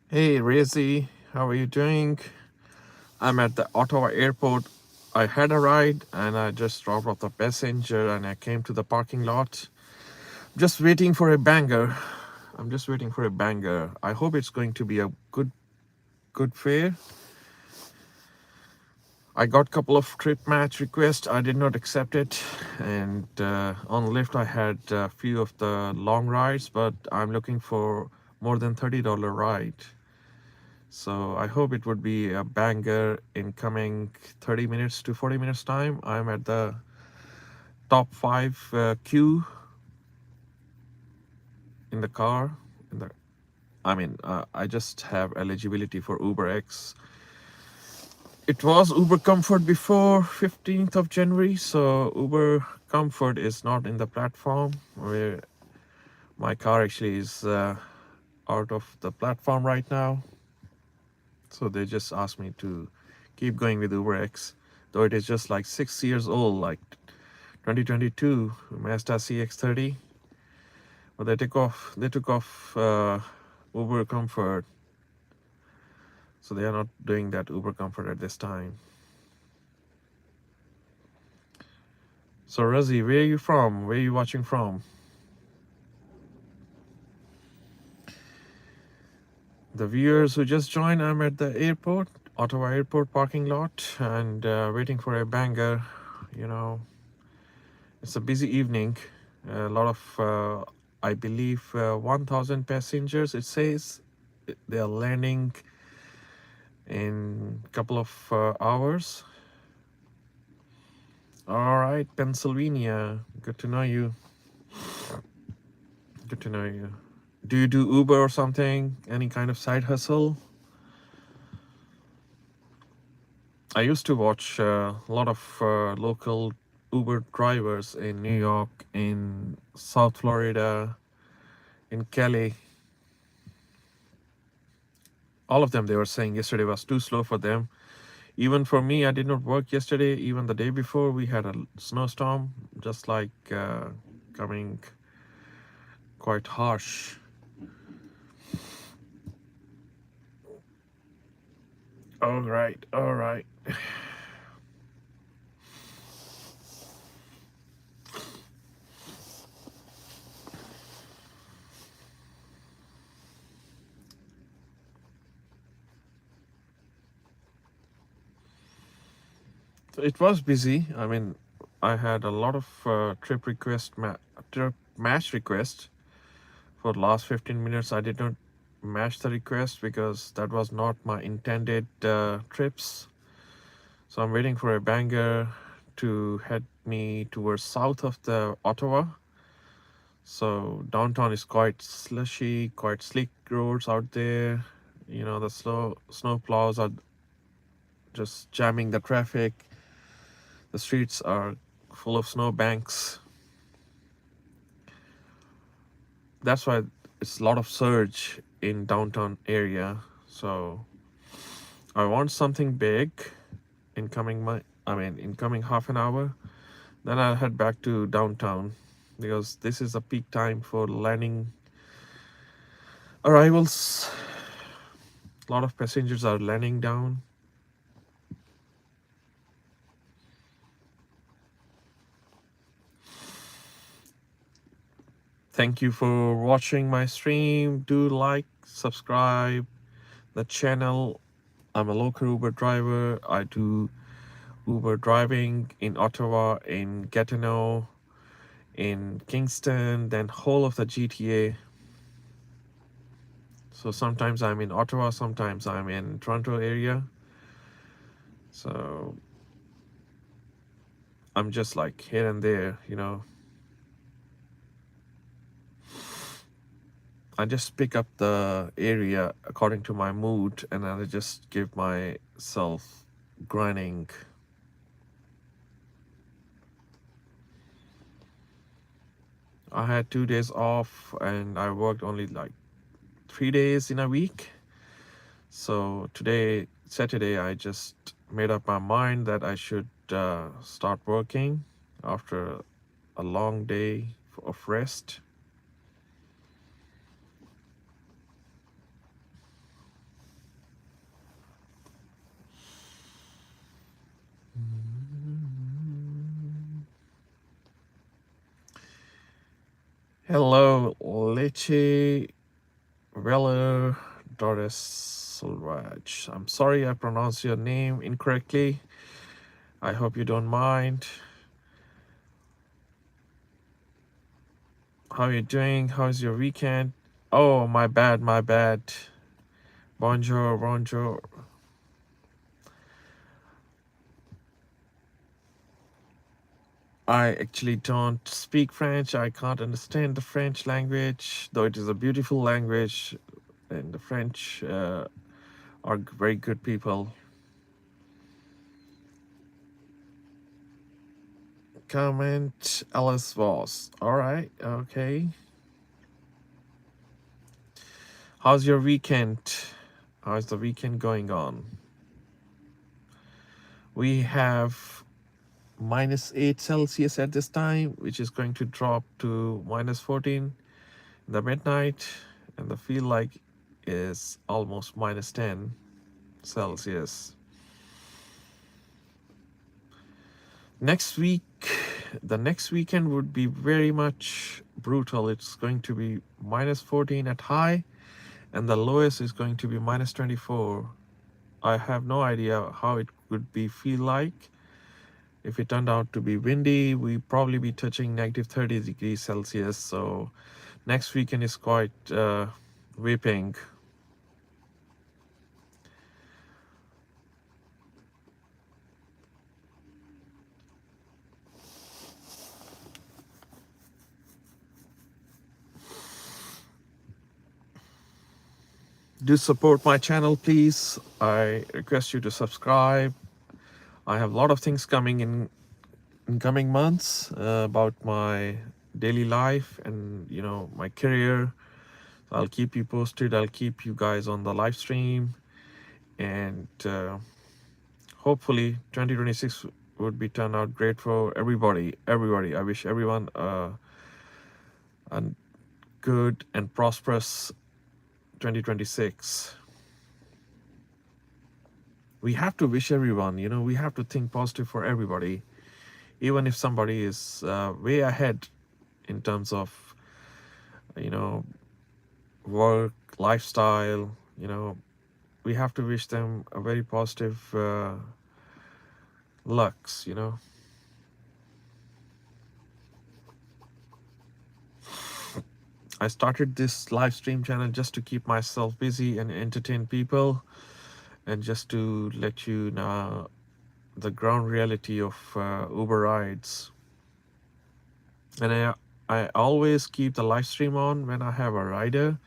Hey, Razi, how are you doing? I'm at the Ottawa airport. I had a ride and I just dropped off the passenger and I came to the parking lot. Just waiting for a banger. I'm just waiting for a banger. I hope it's going to be a good fare. I got a couple of trip match requests. I did not accept it. And on Lyft, I had a few of the long rides, but I'm looking for more than $30 ride. So I hope it would be a banger in coming 30 minutes to 40 minutes time. I'm at the top five queue in the car. In the, I just have eligibility for UberX. It was Uber Comfort before 15th of January, so Uber Comfort is not in the platform. Where my car actually is out of the platform right now. So they just asked me to keep going with UberX, though it is just like 6 years old, like 2022 Mazda CX-30. But they took off Uber Comfort, so they are not doing that Uber Comfort at this time. So Razi, where are you from? Where are you watching from? The viewers who just joined, I'm at the airport, Ottawa airport parking lot, and waiting for a banger. You know, it's a busy evening. A lot of, I believe, 1,000 passengers. It says they are landing in a couple of hours. All right, Pennsylvania. Good to know you. Good to know you. Do you do Uber or something? Any kind of side hustle? I used to watch a lot of local Uber drivers in New York, in South Florida, in Cali. All of them, they were saying yesterday was too slow for them. Even for me, I did not work yesterday. Even the day before, we had a snowstorm, just like coming quite harsh. All right, all right. So it was busy. I mean, I had a lot of trip match requests for the last 15 minutes. I did not match the request because that was not my intended trips. So I'm waiting for a banger to head me towards south of the Ottawa. So downtown is quite slushy, quite slick roads out there. You know, the snow plows are just jamming the traffic. The streets are full of snow banks. That's why it's a lot of surge in downtown area. So I want something big in coming half an hour. Then I'll head back to downtown because this is a peak time for landing arrivals. A lot of passengers are landing down. Thank you for watching my stream. Do like, subscribe the channel. I'm a local Uber driver. I do Uber driving in Ottawa, in Gatineau, in Kingston, then whole of the GTA. So sometimes I'm in Ottawa, sometimes I'm in Toronto area. So I'm just like here and there, you know. I just pick up the area according to my mood and I just give myself grinding. I had 2 days off and I worked only like 3 days in a week. So today, Saturday, I just made up my mind that I should start working after a long day of rest. Hello, Leche Weller Doris Silvaj. I'm sorry I pronounced your name incorrectly. I hope you don't mind. How are you doing? How's your weekend? Oh, my bad, my bad. Bonjour, bonjour. I actually don't speak French. I can't understand the French language, though it is a beautiful language, and the French are very good people. Comment Alice Voss. All right, okay. How's your weekend? How's the weekend going on? We have -8 Celsius at this time, which is going to drop to -14 in the midnight, and the feel like is almost -10 Celsius. Next week, the next weekend would be very much brutal. It's going to be -14 at high, and the lowest is going to be -24. I have no idea how it would be feel like. If it turned out to be windy, we probably be touching -30 degrees Celsius. So next weekend is quite whipping. Do support my channel, please. I request you to subscribe. I have a lot of things coming in coming months about my daily life and my career. I'll keep you posted. I'll keep you guys on the live stream, and hopefully 2026 would be turn out great for everybody. I wish everyone a good and prosperous 2026. We have to wish everyone, we have to think positive for everybody, even if somebody is way ahead in terms of work, lifestyle. We have to wish them a very positive lucks. I started this live stream channel just to keep myself busy and entertain people, and just to let you know the ground reality of Uber rides. And I always keep the live stream on when I have a rider,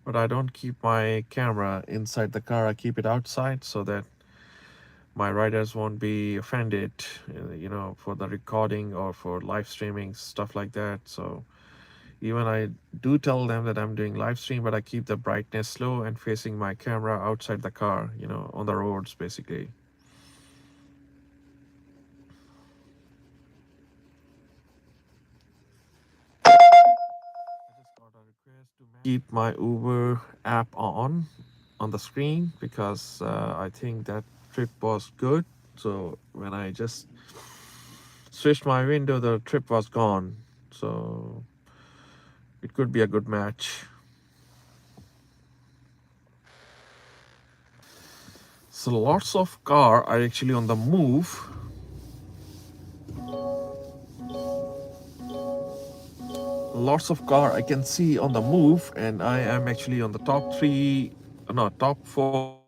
but I don't keep my camera inside the car. I keep it outside so that my riders won't be offended, for the recording or for live streaming, stuff like that. So even I do tell them that I'm doing live stream, but I keep the brightness low and facing my camera outside the car, on the roads basically. I just got a request to keep my Uber app on the screen because I think that trip was good. So when I just switched my window, the trip was gone. So it could be a good match. So lots of car are actually on the move. Lots of car I can see on the move, and I am actually on the top three, no, top four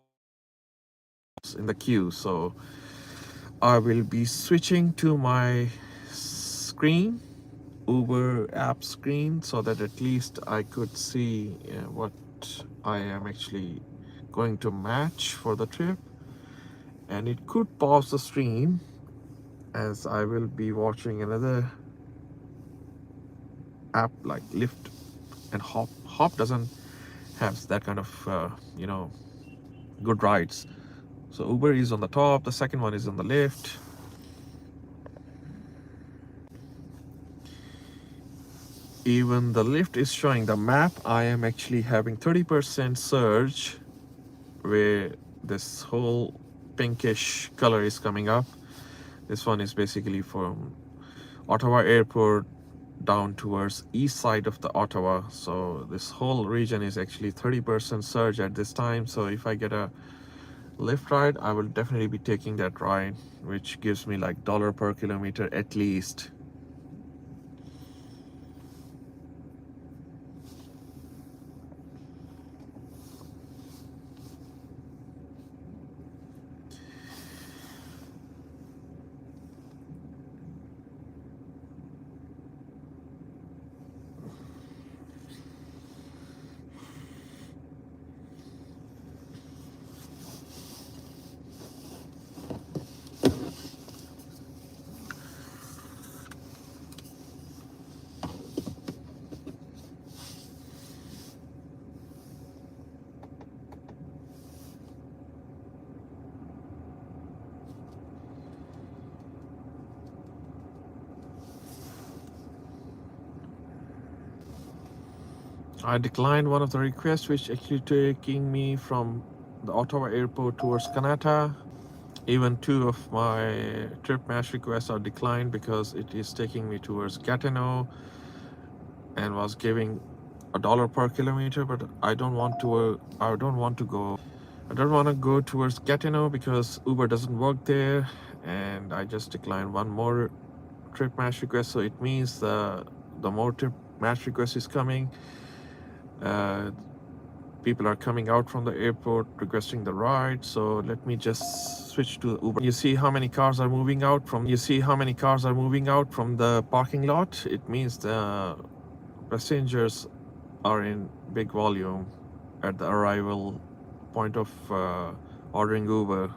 in the queue. So I will be switching to my screen, Uber app screen, so that at least I could see what I am actually going to match for the trip. And it could pause the stream as I will be watching another app like Lyft and Hop. Hop doesn't have that kind of good rides. So Uber is on the top, the second one is on the left. Even the Lyft is showing the map. I am actually having 30% surge where this whole pinkish color is coming up. This one is basically from Ottawa airport down towards east side of the Ottawa. So this whole region is actually 30% surge at this time. So if I get a lift ride, I will definitely be taking that ride, which gives me like dollar per kilometer at least. I declined one of the requests, which actually taking me from the Ottawa airport towards Kanata. Even two of my trip match requests are declined because it is taking me towards Gatineau and was giving a dollar per kilometer. But I don't want to. I don't want to go. I don't want to go towards Gatineau because Uber doesn't work there, and I just declined one more trip match request. So it means the more trip match request is coming. People are coming out from the airport requesting the ride. So let me just switch to Uber. You see how many cars are moving out from the parking lot? It means the passengers are in big volume at the arrival point of ordering Uber.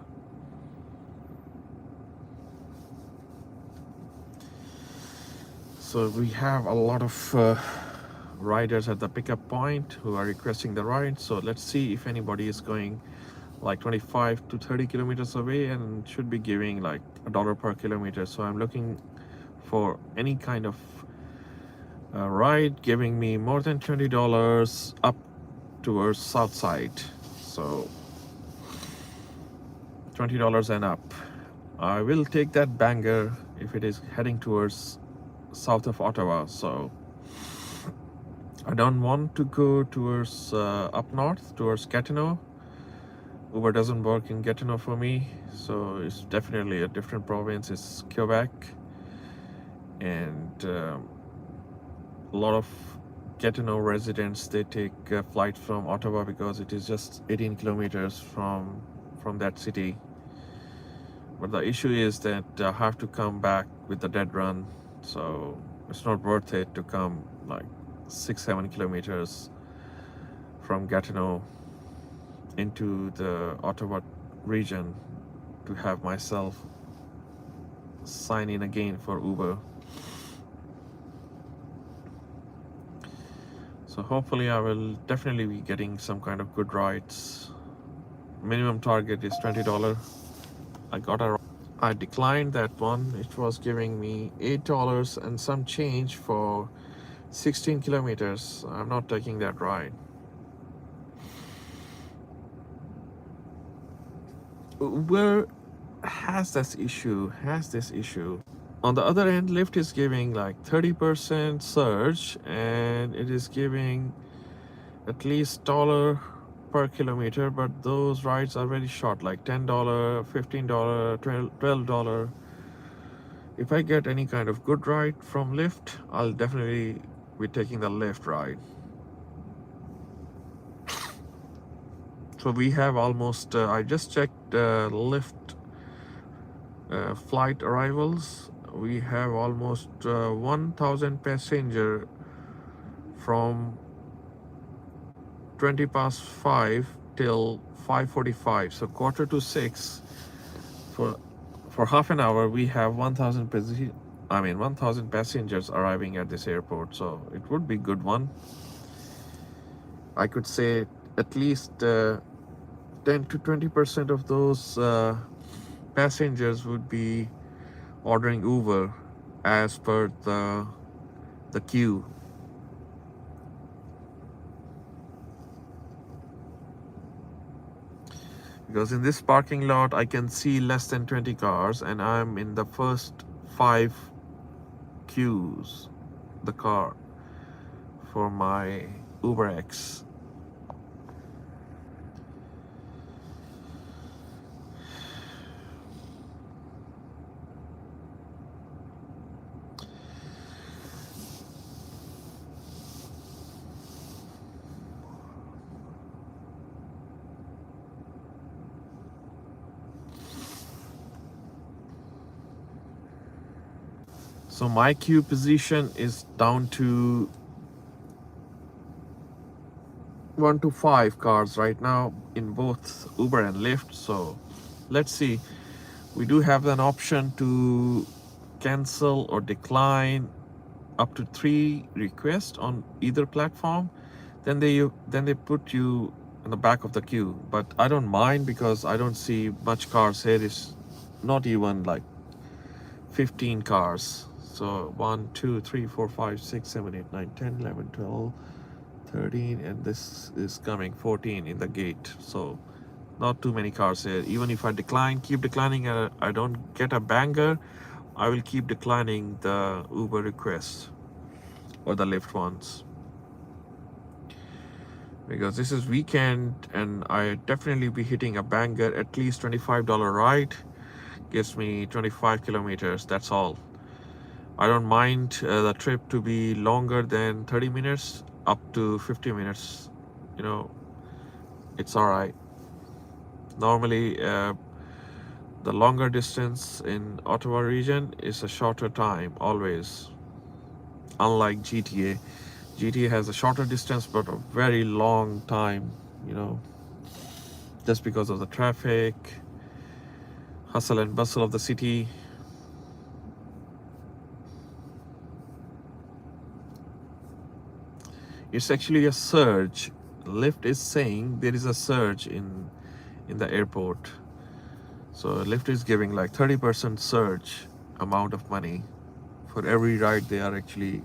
So we have a lot of riders at the pickup point who are requesting the ride. So let's see if anybody is going like 25 to 30 kilometers away and should be giving like a dollar per kilometer. So I'm looking for any kind of ride giving me more than $20 up towards south side. So $20 and up. I will take that banger if it is heading towards south of Ottawa. So I don't want to go towards up north towards Gatineau. Uber doesn't work in Gatineau for me, so it's definitely a different province. It's Quebec, and a lot of Gatineau residents, they take a flight from Ottawa because it is just 18 kilometers from that city. But the issue is that I have to come back with the dead run, so it's not worth it to come like 6-7 kilometers from Gatineau into the Ottawa region to have myself sign in again for Uber. So hopefully I will definitely be getting some kind of good rides. Minimum target is $20. I declined that one. It was giving me $8 and some change for 16 kilometers. I'm not taking that ride. Uber has this issue. On the other end, Lyft is giving like 30% surge, and it is giving at least dollar per kilometer, but those rides are very short, like $10, $15, $12. If I get any kind of good ride from Lyft, I'll definitely be taking the Lyft ride. So we have almost, I just checked Lyft flight arrivals. We have almost 1,000 passenger from 20 past 5 till 5:45. So quarter to 6 for half an hour we have 1,000 passengers arriving at this airport. So it would be good one. I could say at least 10 to 20% of those passengers would be ordering Uber as per the queue. Because in this parking lot I can see less than 20 cars and I'm in the first 5 queues. the car for my UberX. So my queue position is down to 1 to 5 cars right now in both Uber and Lyft. So let's see. We do have an option to cancel or decline up to 3 requests on either platform. Then they put you in the back of the queue. But I don't mind because I don't see much cars here. It's not even like 15 cars. So 1, 2, 3, 4, 5, 6, 7, 8, 9, 10, 11, 12, 13, and this is coming 14 in the gate. So not too many cars here. Even if I keep declining, and I don't get a banger, I will keep declining the Uber requests or the Lyft ones, because this is weekend and I definitely be hitting a banger. At least $25 ride gives me 25 kilometers. That's all. I don't mind the trip to be longer than 30 minutes, up to 50 minutes. You know, it's all right. Normally, the longer distance in Ottawa region is a shorter time always. Unlike GTA. GTA has a shorter distance but a very long time, you know, just because of the traffic, hustle and bustle of the city. It's actually a surge. Lyft is saying there is a surge in the airport. So Lyft is giving like 30% surge amount of money for every ride. They are actually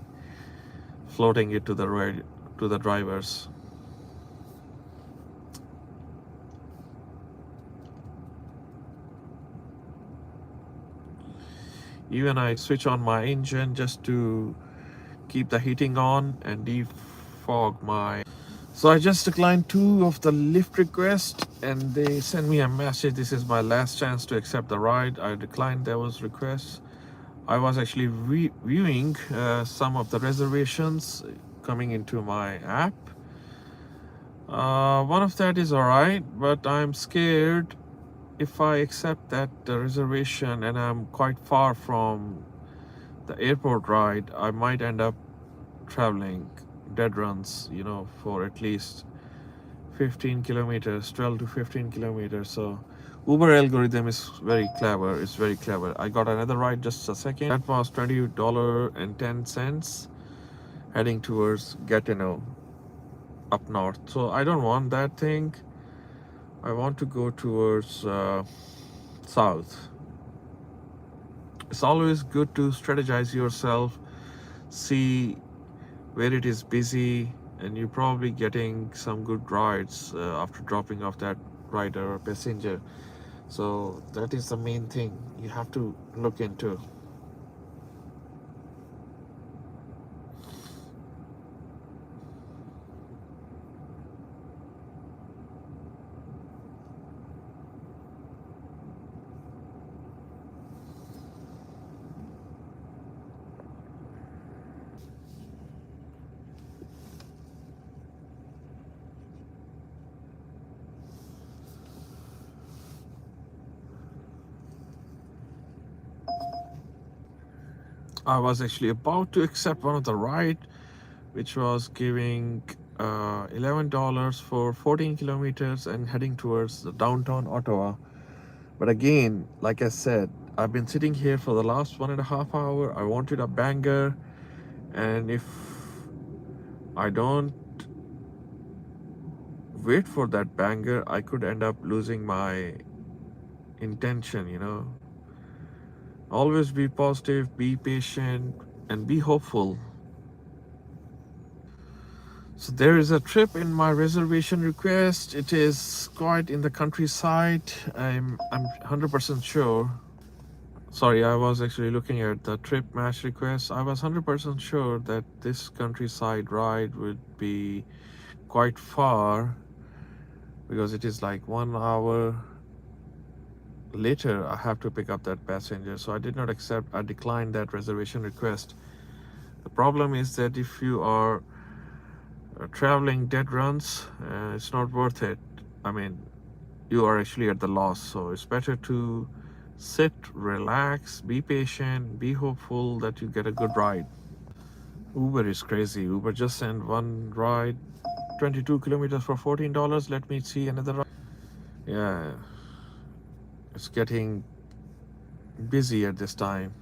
floating it to the drivers. Even I switch on my engine just to keep the heating on and defog my. So I just declined 2 of the Lyft requests and they sent me a message. This is my last chance to accept the ride. I declined those requests. I was actually viewing some of the reservations coming into my app. One of that is alright, but I'm scared if I accept that reservation and I'm quite far from the airport ride, I might end up traveling dead runs, you know, for at least 15 kilometers, 12 to 15 kilometers. So Uber algorithm is very clever. It's very clever. I got another ride just a second. That was $20.10 heading towards Gatineau up north. So I don't want that thing. I want to go towards south. It's always good to strategize yourself, see where it is busy, and you're probably getting some good rides after dropping off that rider or passenger. So that is the main thing you have to look into. I was actually about to accept one of the ride, which was giving $11 for 14 kilometers and heading towards the downtown Ottawa. But again, like I said, I've been sitting here for the last 1.5 hours. I wanted a banger, and if I don't wait for that banger, I could end up losing my intention, you know. Always be positive, be patient, and be hopeful. So there is a trip in my reservation request. It is quite in the countryside. I'm 100% sure. Sorry, I was actually looking at the trip match request. I was 100% sure that this countryside ride would be quite far because it is like 1 hour later I have to pick up that passenger. So I did not accept, I declined that reservation request. The problem is that if you are traveling dead runs, it's not worth it. I mean, you are actually at the loss. So it's better to sit, relax, be patient, be hopeful that you get a good ride. Uber is crazy. Uber just sent one ride, 22 kilometers for $14. Let me see another ride. Yeah, it's getting busy at this time.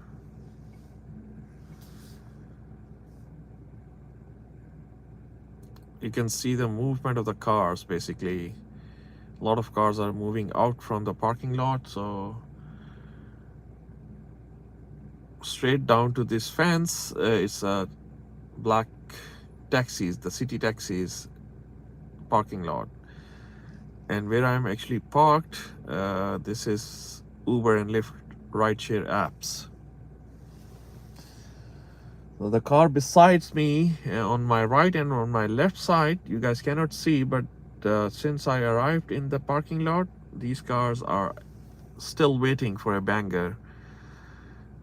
You can see the movement of the cars basically. A lot of cars are moving out from the parking lot, so straight down to this fence, it's a black taxis, the city taxis parking lot. And where I'm actually parked, this is Uber and Lyft rideshare apps. So the car besides me, on my right and on my left side, you guys cannot see, but since I arrived in the parking lot, these cars are still waiting for a banger.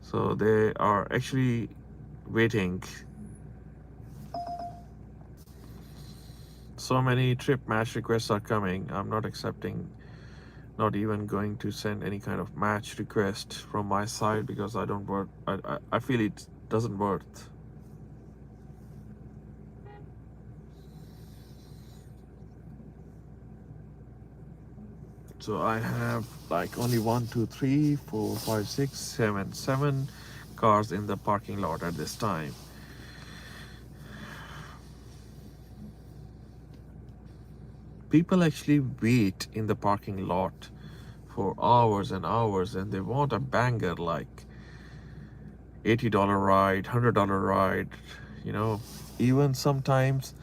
So they are actually waiting. So many trip match requests are coming. I'm not accepting, not even going to send any kind of match request from my side because I don't work. I feel it doesn't worth. So I have like only 7 cars in the parking lot at this time. People actually wait in the parking lot for hours and hours, and they want a banger like $80 ride, $100 ride. You know, even sometimes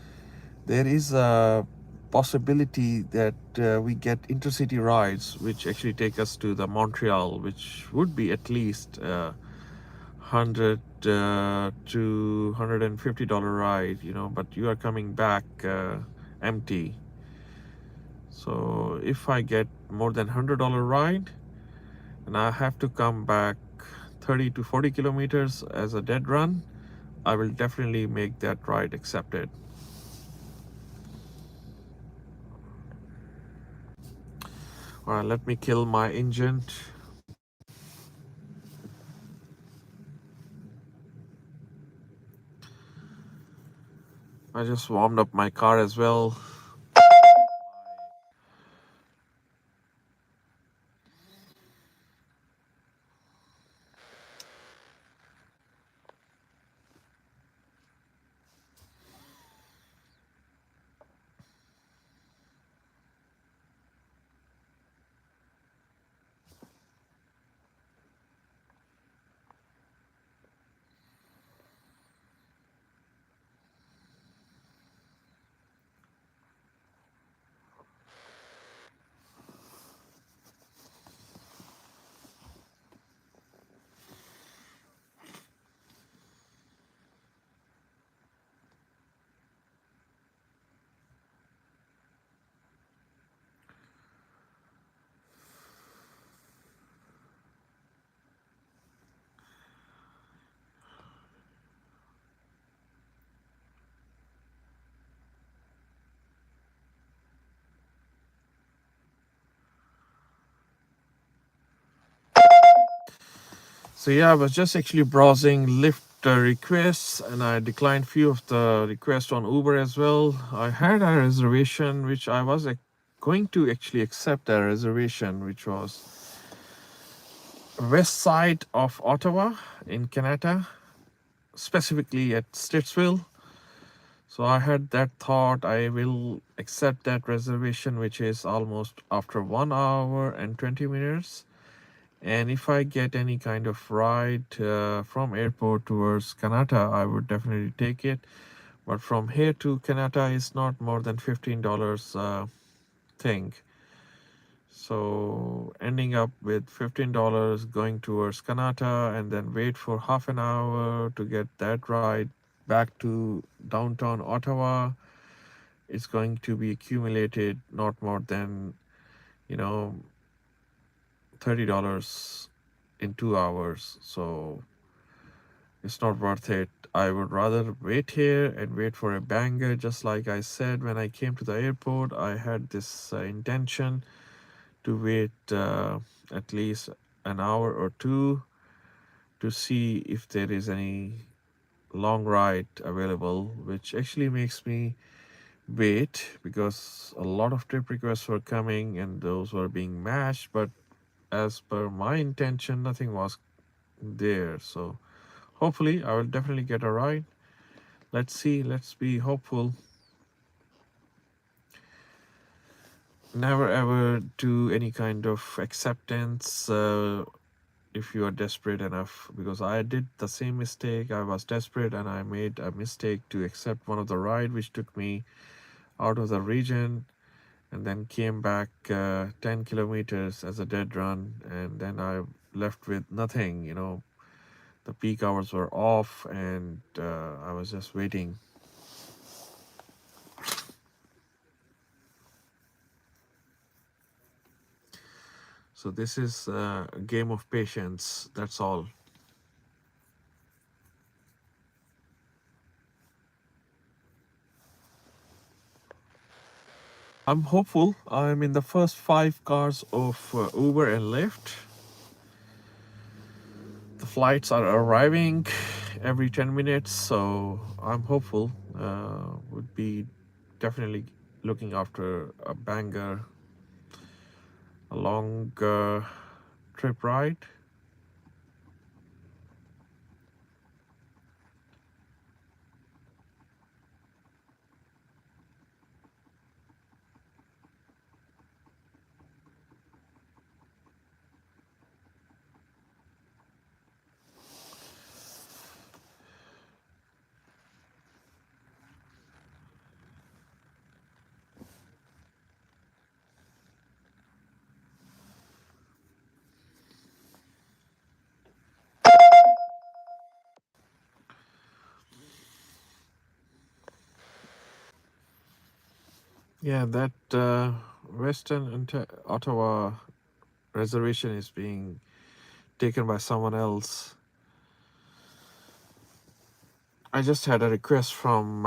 there is a possibility that we get intercity rides which actually take us to the Montreal, which would be at least 100 to $150 ride, you know, but you are coming back empty. So if I get more than $100 ride and I have to come back 30 to 40 kilometers as a dead run, I will definitely make that ride accepted. All right, let me kill my engine. I just warmed up my car as well. So yeah, I was just actually browsing Lyft requests, and I declined few of the requests on Uber as well. I had a reservation which I was going to actually accept a reservation, which was west side of Ottawa in Canada, specifically at Stittsville. So I had that thought I will accept that reservation, which is almost after 1 hour and 20 minutes. And if I get any kind of ride from airport towards Kanata, I would definitely take it. But from here to Kanata is not more than $15 thing. So ending up with $15 going towards Kanata and then wait for half an hour to get that ride back to downtown Ottawa. It's going to be accumulated not more than, you know, $30 in 2 hours. So it's not worth it. I would rather wait here and wait for a banger. Just like I said, when I came to the airport, I had this intention to wait at least an hour or two to see if there is any long ride available, which actually makes me wait because a lot of trip requests were coming and those were being matched. But as per my intention, nothing was there. So hopefully, I will definitely get a ride. Let's see, let's be hopeful. Never ever do any kind of acceptance if you are desperate enough, because I did the same mistake. I was desperate and I made a mistake to accept one of the ride which took me out of the region and then came back 10 kilometers as a dead run, and then I left with nothing. The peak hours were off and I was just waiting. So this is a game of patience, that's all. I'm hopeful. I'm in the first 5 cars of Uber and Lyft. The flights are arriving every 10 minutes, so I'm hopeful. Would be definitely looking after a banger, a long trip ride. Yeah, that Ottawa reservation is being taken by someone else. I just had a request from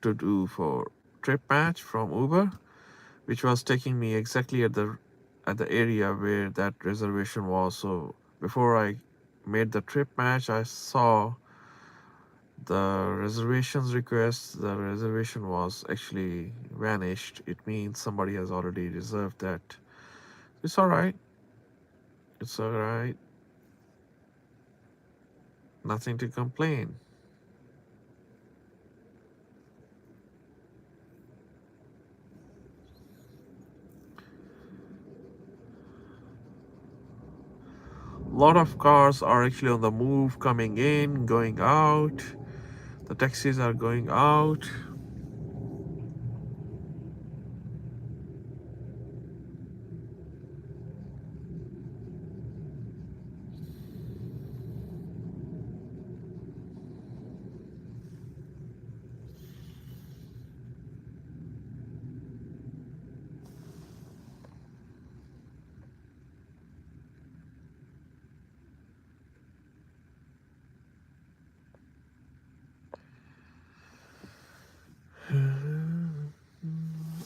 to do for trip match from Uber, which was taking me exactly at the area where that reservation was. So before I made the trip match, I saw the reservations request. The reservation was actually vanished. It means somebody has already reserved that. It's all right. It's all right. Nothing to complain. A lot of cars are actually on the move, coming in, going out. The taxis are going out.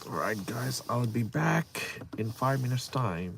All right, guys, I'll be back in 5 minutes' time.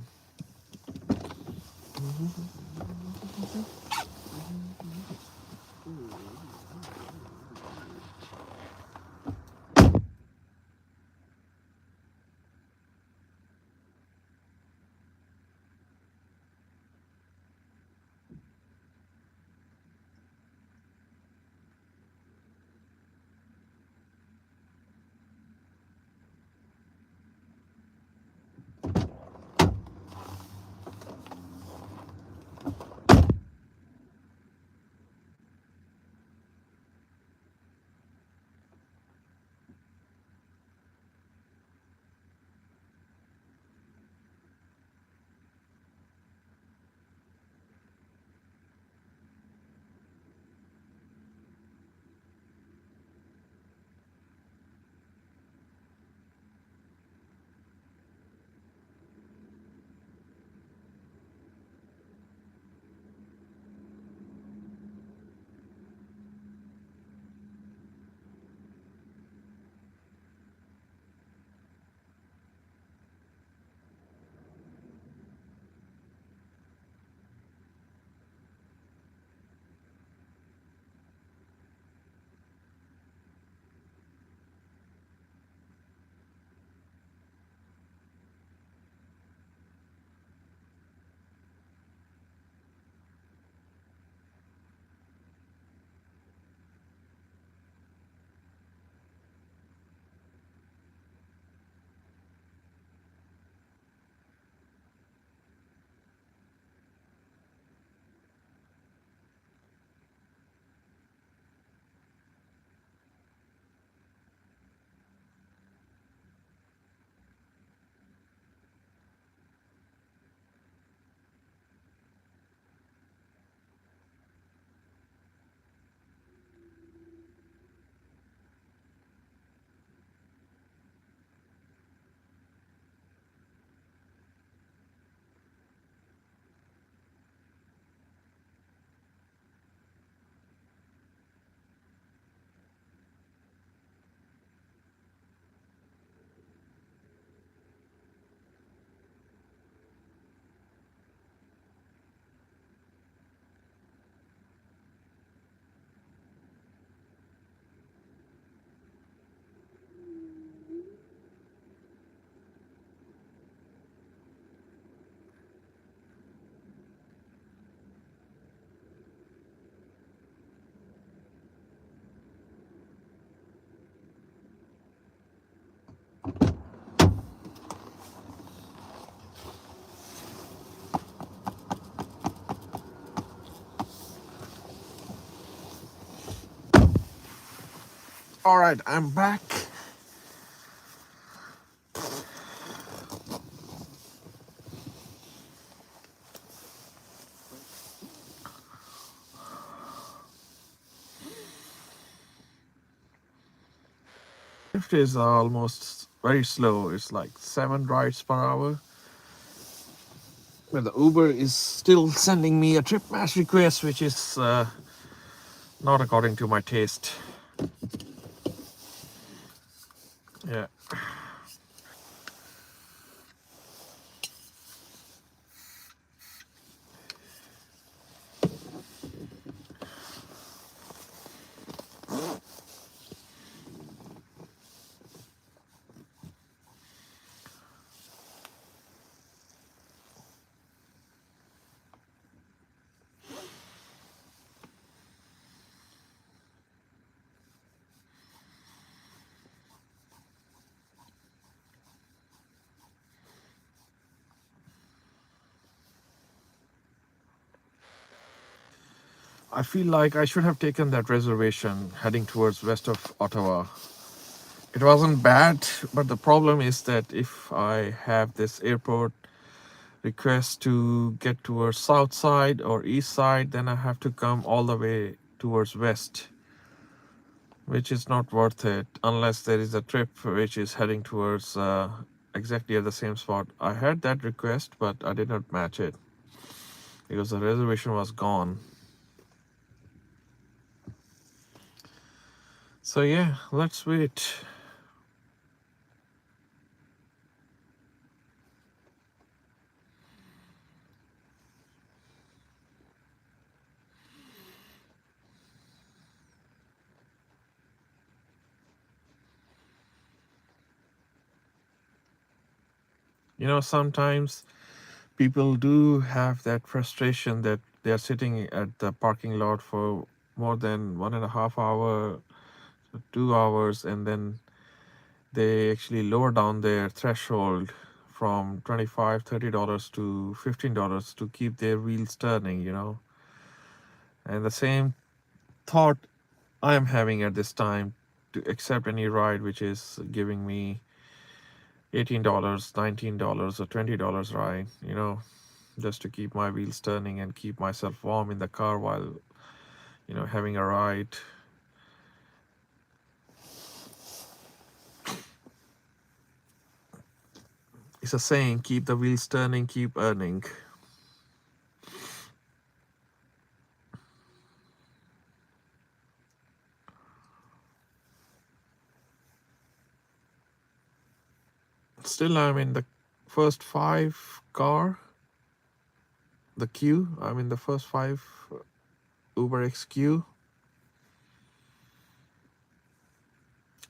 All right, I'm back. Shift is almost very slow. It's like 7 rides per hour. But the Uber is still sending me a trip match request, which is not according to my taste. Yeah. I feel like I should have taken that reservation heading towards west of Ottawa. It wasn't bad, but the problem is that if I have this airport request to get towards south side or east side, then I have to come all the way towards west, which is not worth it unless there is a trip which is heading towards exactly at the same spot. I had that request, but I did not match it because the reservation was gone. So yeah, let's wait. You know, sometimes people do have that frustration that they are sitting at the parking lot for more than 1.5 hour, 2 hours, and then they actually lower down their threshold from $25 $30 to $15 to keep their wheels turning, you know. And the same thought I am having at this time to accept any ride which is giving me $18 $19 or $20 ride, you know, just to keep my wheels turning and keep myself warm in the car while, you know, having a ride. It's a saying, keep the wheels turning, keep earning. Still, I'm in the first 5 car, the queue. I'm in the first 5 UberX queue.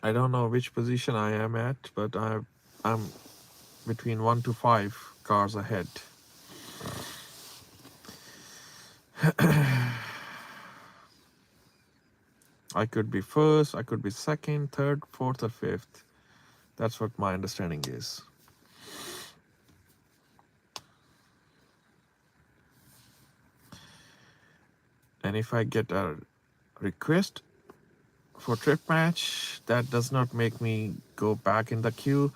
I don't know which position I am at, but I'm between 1 to 5 cars ahead. I could be first, I could be second, third, fourth, or fifth. That's what my understanding is. And if I get a request for trip match, that does not make me go back in the queue.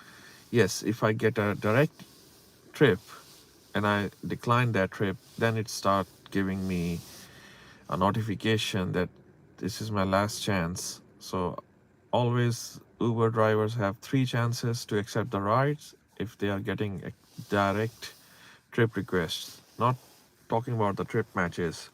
Yes, if I get a direct trip and I decline that trip, then it starts giving me a notification that this is my last chance. So always Uber drivers have 3 chances to accept the rides if they are getting a direct trip requests. Not talking about the trip matches.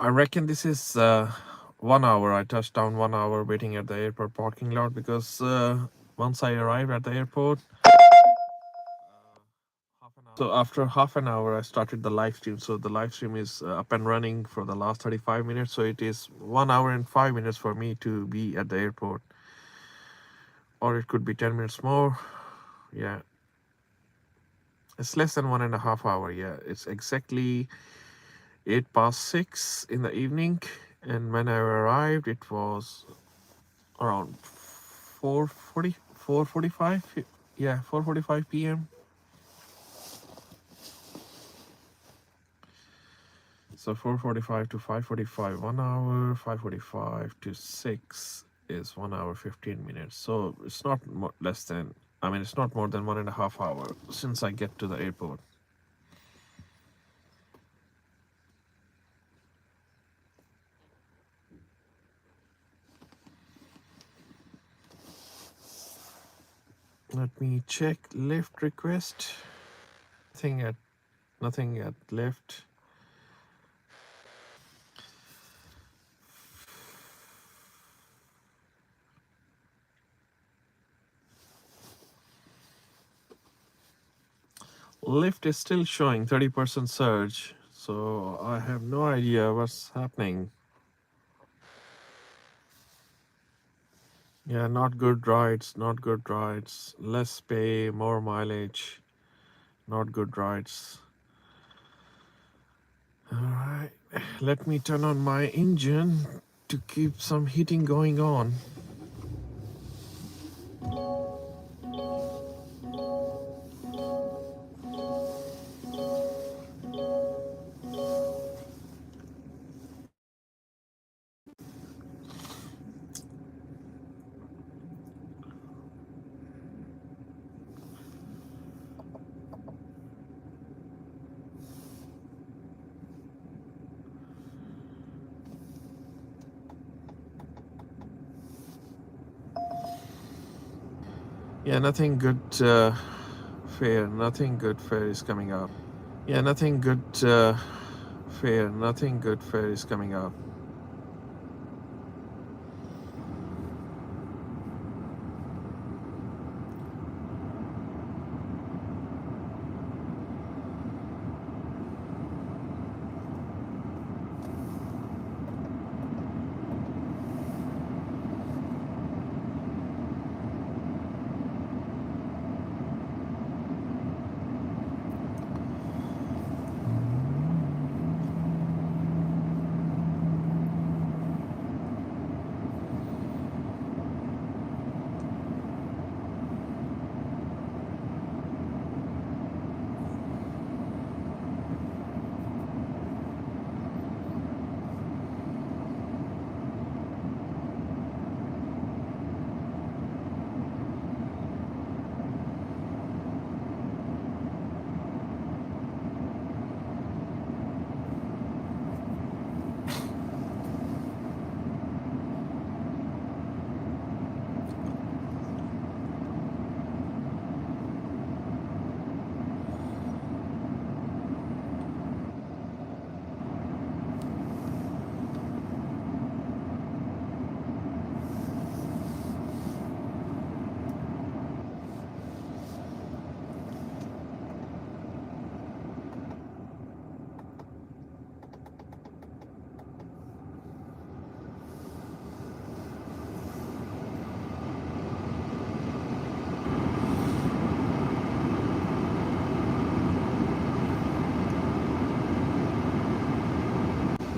I reckon this is 1 hour. I touched down 1 hour waiting at the airport parking lot because once I arrived at the airport, so after half an hour, I started the live stream. So the live stream is up and running for the last 35 minutes. So it is 1 hour and 5 minutes for me to be at the airport, or it could be 10 minutes more. Yeah, it's less than 1.5 hours. Yeah, it's exactly 8 past 6 in the evening, and when I arrived, it was around 4:40, 4:45. Yeah, 4:45 p.m. So 4:45 to 5:45, 1 hour. 5:45 to 6 is 1 hour 15 minutes. So it's not less than. I mean, it's not more than 1.5 hours since I get to the airport. Let me check lift request. Nothing at lift. Lyft is still showing 30% surge, so I have no idea what's happening. Yeah, not good rides, not good rides. Less pay, more mileage, not good rides. Alright, let me turn on my engine to keep some heating going on. Yeah, nothing good fare, nothing good fare is coming up. Yeah, nothing good fare, nothing good fare is coming up.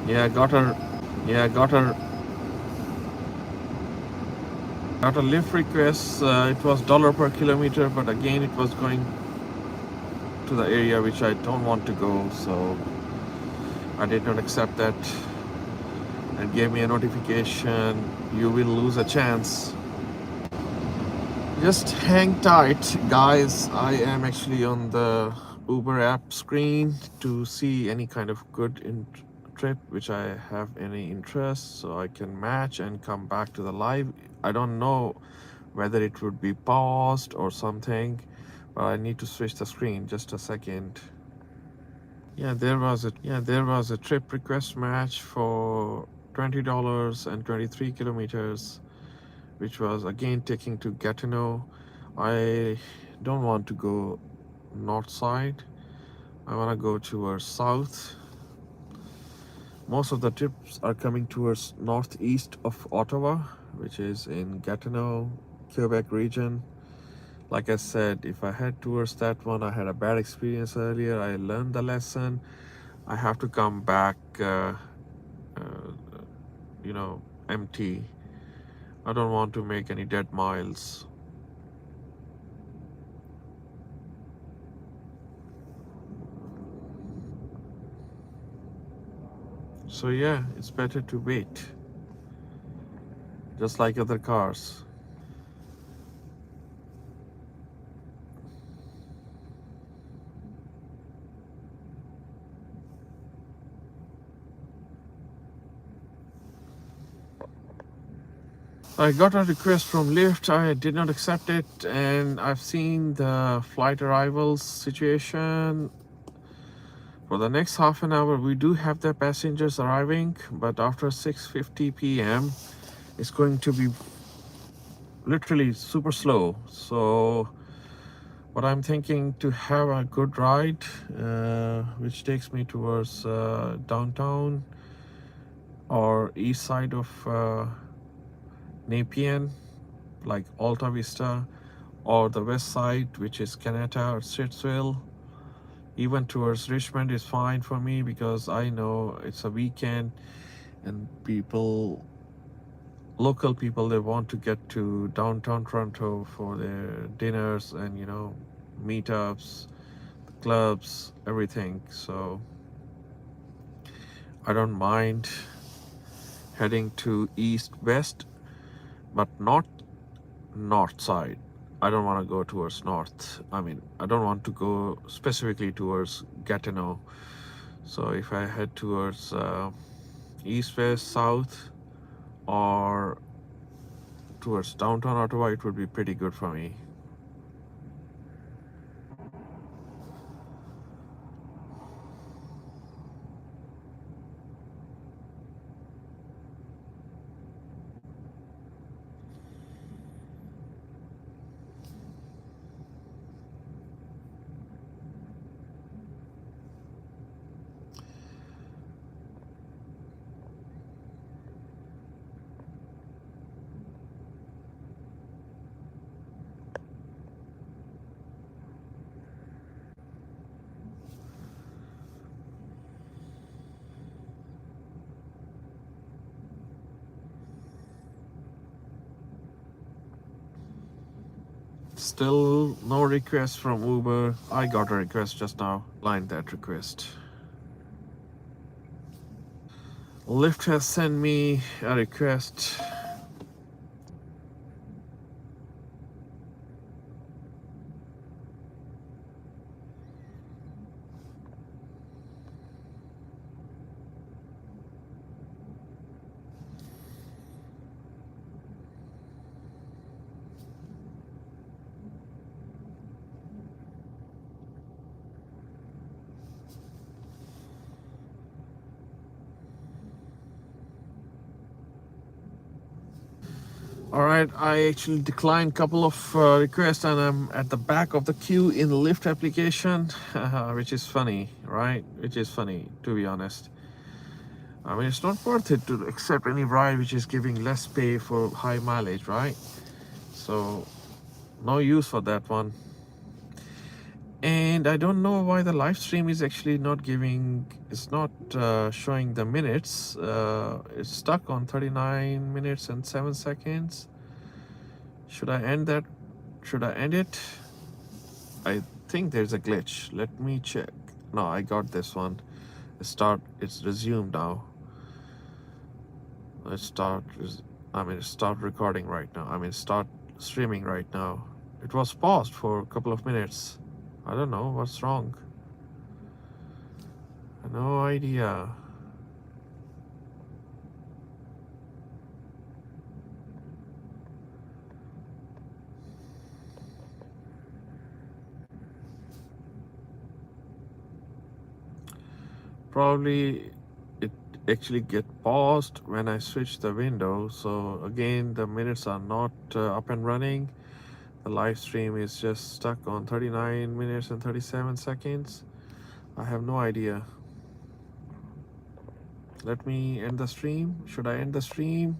Yeah, got a lift request. It was dollar per kilometer, but again it was going to the area which I don't want to go, so I did not accept that. And gave me a notification, you will lose a chance. Just hang tight, guys. I am actually on the Uber app screen to see any kind of good trip which I have any interest, so I can match and come back to the live. I don't know whether it would be paused or something, but I need to switch the screen. Just a second. there was a trip request match for $20 and 23 kilometers, which was again taking to Gatineau. I don't want to go north side. I want to go towards south. Most of the trips are coming towards northeast of Ottawa, which is in Gatineau, Quebec region. Like I said, if I head towards that one, I had a bad experience earlier. I learned the lesson. I have to come back, uh, you know, empty. I don't want to make any dead miles. So yeah, it's better to wait, just like other cars. I got a request from Lyft. I did not accept it, and I've seen the flight arrivals situation. For the next half an hour, we do have the passengers arriving, but after 6:50 p.m., it's going to be literally super slow. So, what I'm thinking to have a good ride, which takes me towards downtown or east side of Nepean, like Alta Vista, or the west side, which is Canada or Stittsville. Even towards Richmond is fine for me because I know it's a weekend and local people, they want to get to downtown Toronto for their dinners and, meetups, clubs, everything. So I don't mind heading to east west, but not north side. I don't want to go towards north. I mean, I don't want to go specifically towards Gatineau. So if I head towards east, west, south, or towards downtown Ottawa, it would be pretty good for me. Still no request from Uber. I got a request just now. Line that request. Lyft has sent me a request. All right, I actually declined a couple of requests, and I'm at the back of the queue in the Lyft application, which is funny, right? Which is funny, to be honest. I mean, it's not worth it to accept any ride which is giving less pay for high mileage, right? So, no use for that one. And I don't know why the live stream is actually not giving, it's not showing the minutes. It's stuck on 39 minutes and 7 seconds. Should I end that? Should I end it? I think there's a glitch. Let me check. No, I got this one. It's resumed now. Let's start. Start recording right now. Start streaming right now. It was paused for a couple of minutes. I don't know what's wrong. No idea. Probably it actually get paused when I switch the window. So again, the minutes are not up and running. The live stream is just stuck on 39 minutes and 37 seconds. I have no idea. Let me end the stream. Should I end the stream?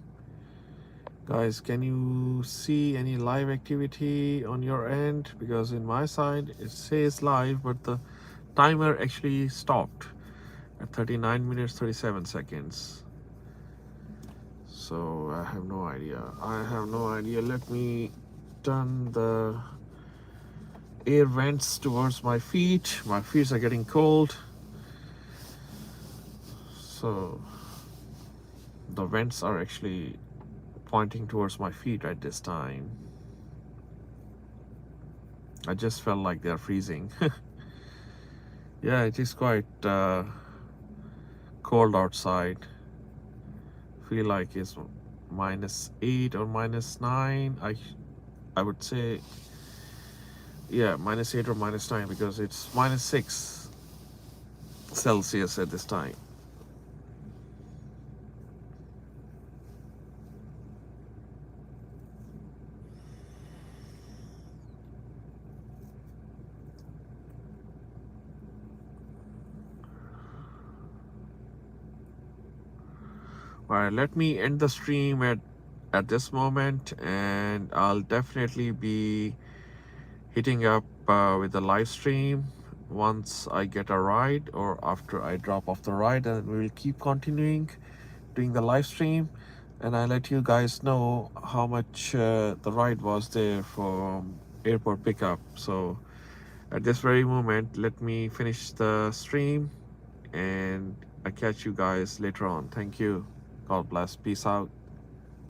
Guys, can you see any live activity on your end? Because in my side it says live, but the timer actually stopped at 39 minutes 37 seconds. So I have no idea. I have no idea. Let me turn the air vents towards my feet. My feet are getting cold. So the vents are actually pointing towards my feet at this time. I just felt like they're freezing. Yeah, it is quite cold outside. Feel like it's -8 or -9. I would say, yeah, -8 or -9 because it's -6 Celsius at this time. All right, let me end the stream at this moment, and I'll definitely be hitting up with the live stream once I get a ride or after I drop off the ride, and we will keep continuing doing the live stream, and I let you guys know how much the ride was there from airport pickup. So at this very moment, let me finish the stream, and I catch you guys later on. Thank you. God bless. Peace out.